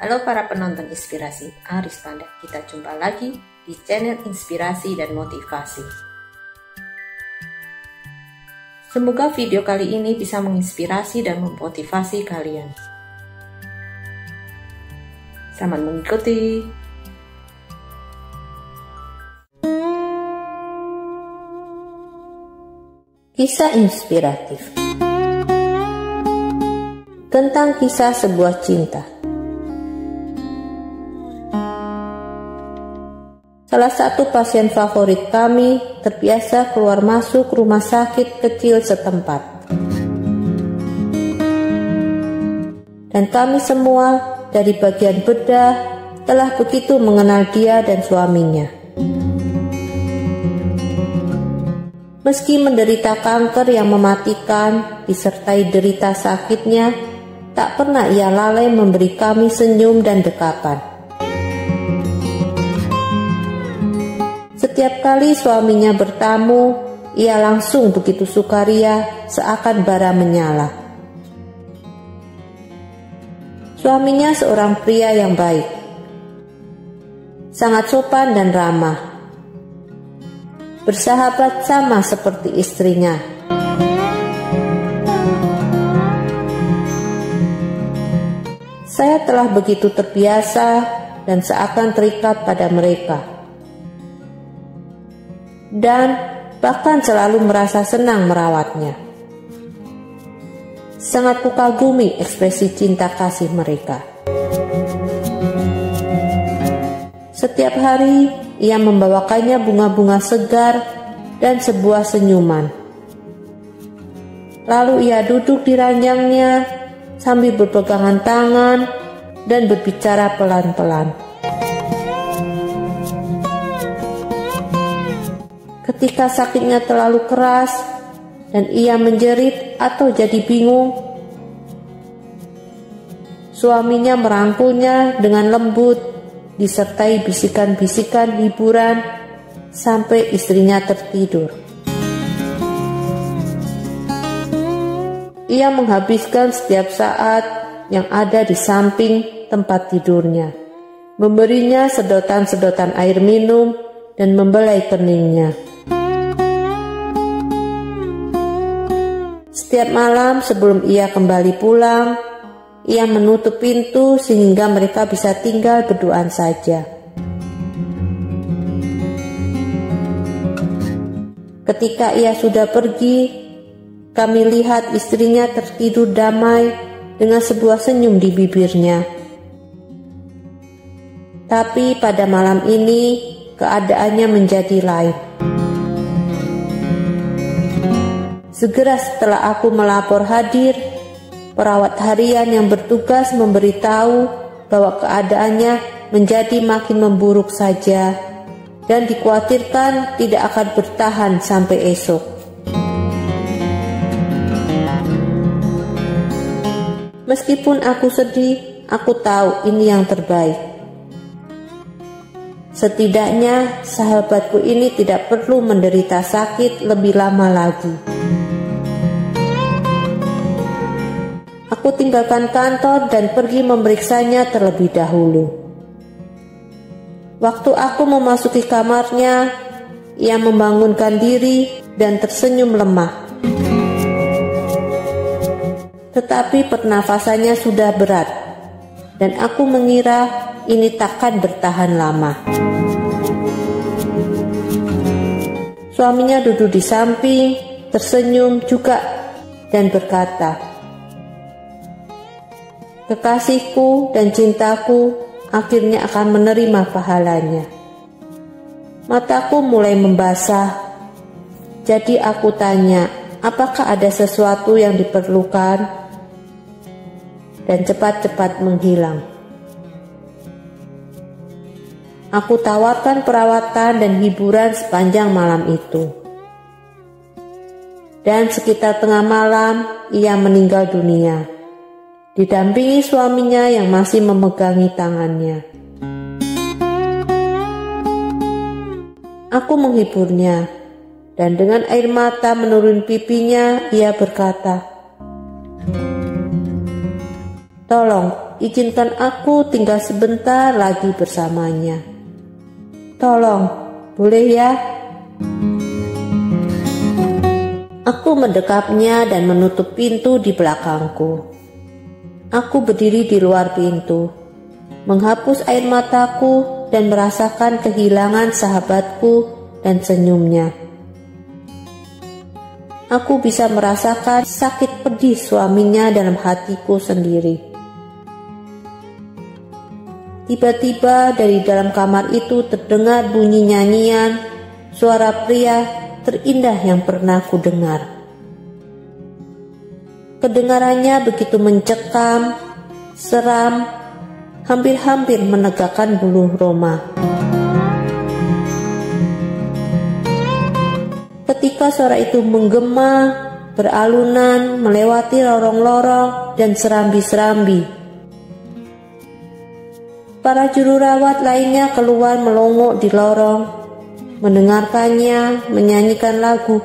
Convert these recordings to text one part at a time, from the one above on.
Halo para penonton Inspirasi, Aris Panda. Kita jumpa lagi di channel Inspirasi dan Motivasi. Semoga video kali ini bisa menginspirasi dan memotivasi kalian. Selamat mengikuti. Kisah inspiratif tentang kisah sebuah cinta. Salah satu pasien favorit kami terbiasa keluar masuk rumah sakit kecil setempat. Dan kami semua dari bagian bedah telah begitu mengenal dia dan suaminya. Meski menderita kanker yang mematikan disertai derita sakitnya, tak pernah ia lalai memberi kami senyum dan dekapan. Setiap kali suaminya bertamu, ia langsung begitu sukaria seakan bara menyala. Suaminya seorang pria yang baik, sangat sopan dan ramah, bersahabat sama seperti istrinya. Saya telah begitu terbiasa dan seakan terikat pada mereka. Dan bahkan selalu merasa senang merawatnya. Sangat kukagumi ekspresi cinta kasih mereka. Setiap hari ia membawakannya bunga-bunga segar dan sebuah senyuman. Lalu ia duduk di ranjangnya sambil berpegangan tangan dan berbicara pelan-pelan. Ketika sakitnya terlalu keras dan ia menjerit atau jadi bingung, suaminya merangkulnya dengan lembut disertai bisikan-bisikan hiburan sampai istrinya tertidur. Ia menghabiskan setiap saat yang ada di samping tempat tidurnya, memberinya sedotan-sedotan air minum dan membelai keningnya. Setiap malam sebelum ia kembali pulang, ia menutup pintu sehingga mereka bisa tinggal berduaan saja. Ketika ia sudah pergi, kami lihat istrinya tertidur damai dengan sebuah senyum di bibirnya. Tapi pada malam ini, keadaannya menjadi lain. Segera setelah aku melapor hadir, perawat harian yang bertugas memberitahu bahwa keadaannya menjadi makin memburuk saja dan dikhawatirkan tidak akan bertahan sampai esok. Meskipun aku sedih, aku tahu ini yang terbaik. Setidaknya sahabatku ini tidak perlu menderita sakit lebih lama lagi. Aku tinggalkan kantor dan pergi memeriksanya terlebih dahulu. Waktu aku memasuki kamarnya, ia membangunkan diri dan tersenyum lemah. Tetapi pernafasannya sudah berat, dan aku mengira ini takkan bertahan lama. Suaminya duduk di samping, tersenyum juga dan berkata, "Kekasihku dan cintaku akhirnya akan menerima pahalanya." Mataku mulai membasah. Jadi aku tanya, apakah ada sesuatu yang diperlukan? Dan cepat-cepat menghilang. Aku tawarkan perawatan dan hiburan sepanjang malam itu. Dan sekitar tengah malam, ia meninggal dunia, didampingi suaminya yang masih memegangi tangannya. Aku menghiburnya, dan dengan air mata menurun pipinya, ia berkata, Tolong, izinkan aku tinggal sebentar lagi bersamanya. Tolong, boleh ya? Aku mendekapnya dan menutup pintu di belakangku. Aku berdiri di luar pintu, menghapus air mataku dan merasakan kehilangan sahabatku dan senyumnya. Aku bisa merasakan sakit pedih suaminya dalam hatiku sendiri. Tiba-tiba dari dalam kamar itu terdengar bunyi nyanyian, suara pria terindah yang pernah ku dengar. Kedengarannya begitu mencekam, seram, hampir-hampir menegakkan bulu roma. Ketika suara itu menggema, beralunan, melewati lorong-lorong dan serambi-serambi. Para juru rawat lainnya keluar melongo di lorong, mendengarkannya menyanyikan lagu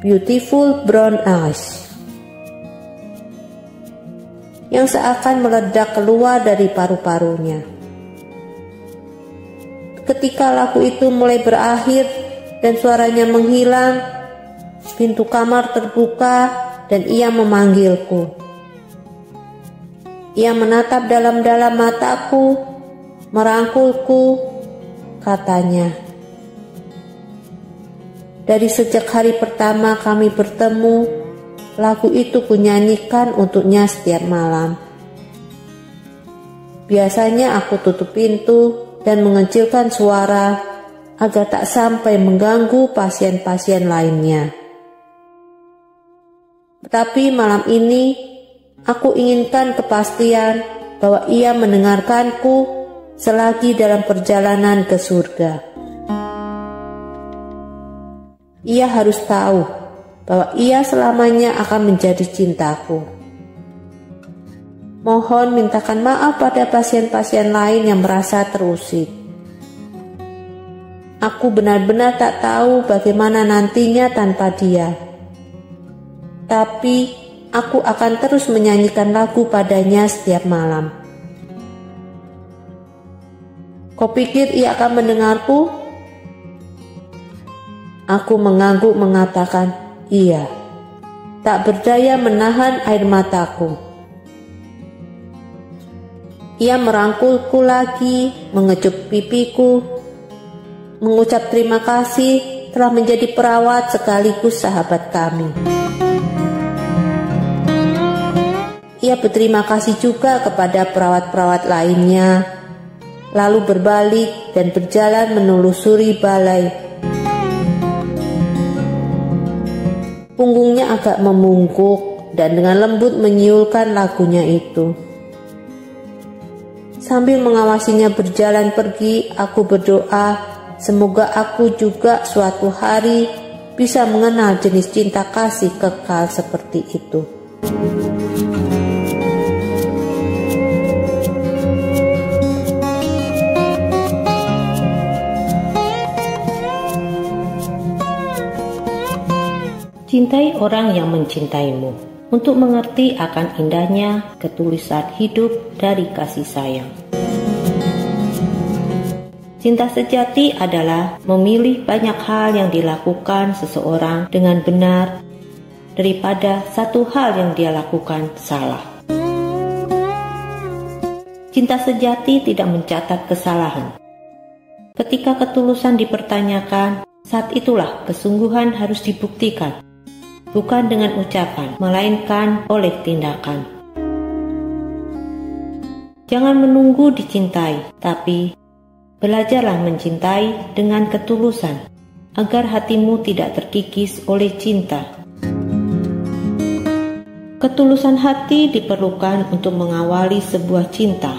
Beautiful Brown Eyes yang seakan meledak keluar dari paru-parunya. Ketika lagu itu mulai berakhir dan suaranya menghilang, pintu kamar terbuka dan ia memanggilku. Ia menatap dalam-dalam mataku, merangkulku, katanya, "Dari sejak hari pertama kami bertemu, lagu itu kunyanyikan untuknya setiap malam. Biasanya aku tutup pintu dan mengecilkan suara agar tak sampai mengganggu pasien-pasien lainnya. Tetapi malam ini, aku inginkan kepastian bahwa ia mendengarkanku selagi dalam perjalanan ke surga. Ia harus tahu bahwa ia selamanya akan menjadi cintaku. Mohon mintakan maaf pada pasien-pasien lain yang merasa terusik. Aku benar-benar tak tahu bagaimana nantinya tanpa dia. Tapi aku akan terus menyanyikan lagu padanya setiap malam." "Kau pikir ia akan mendengarku?" Aku mengangguk mengatakan, "Iya." Tak berdaya menahan air mataku. Ia merangkulku lagi, mengecup pipiku, mengucap terima kasih telah menjadi perawat sekaligus sahabat kami. Ia berterima kasih juga kepada perawat-perawat lainnya, lalu berbalik dan berjalan menelusuri balai. Punggungnya agak memungkuk dan dengan lembut menyiulkan lagunya itu. Sambil mengawasinya berjalan pergi, aku berdoa semoga aku juga suatu hari bisa mengenal jenis cinta kasih kekal seperti itu. Cintai orang yang mencintaimu, untuk mengerti akan indahnya ketulusan hidup dari kasih sayang. Cinta sejati adalah memilih banyak hal yang dilakukan seseorang dengan benar daripada satu hal yang dia lakukan salah. Cinta sejati tidak mencatat kesalahan. Ketika ketulusan dipertanyakan, saat itulah kesungguhan harus dibuktikan. Bukan dengan ucapan, melainkan oleh tindakan. Jangan menunggu dicintai, tapi belajarlah mencintai dengan ketulusan, agar hatimu tidak terkikis oleh cinta. Ketulusan hati diperlukan untuk mengawali sebuah cinta.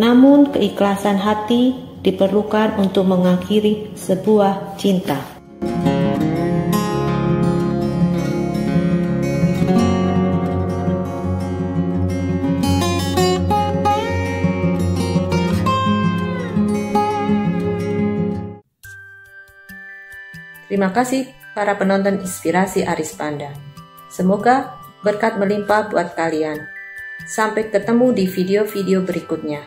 Namun keikhlasan hati diperlukan untuk mengakhiri sebuah cinta. Terima kasih para penonton Inspirasi Aris Panda. Semoga berkat melimpah buat kalian. Sampai ketemu di video-video berikutnya.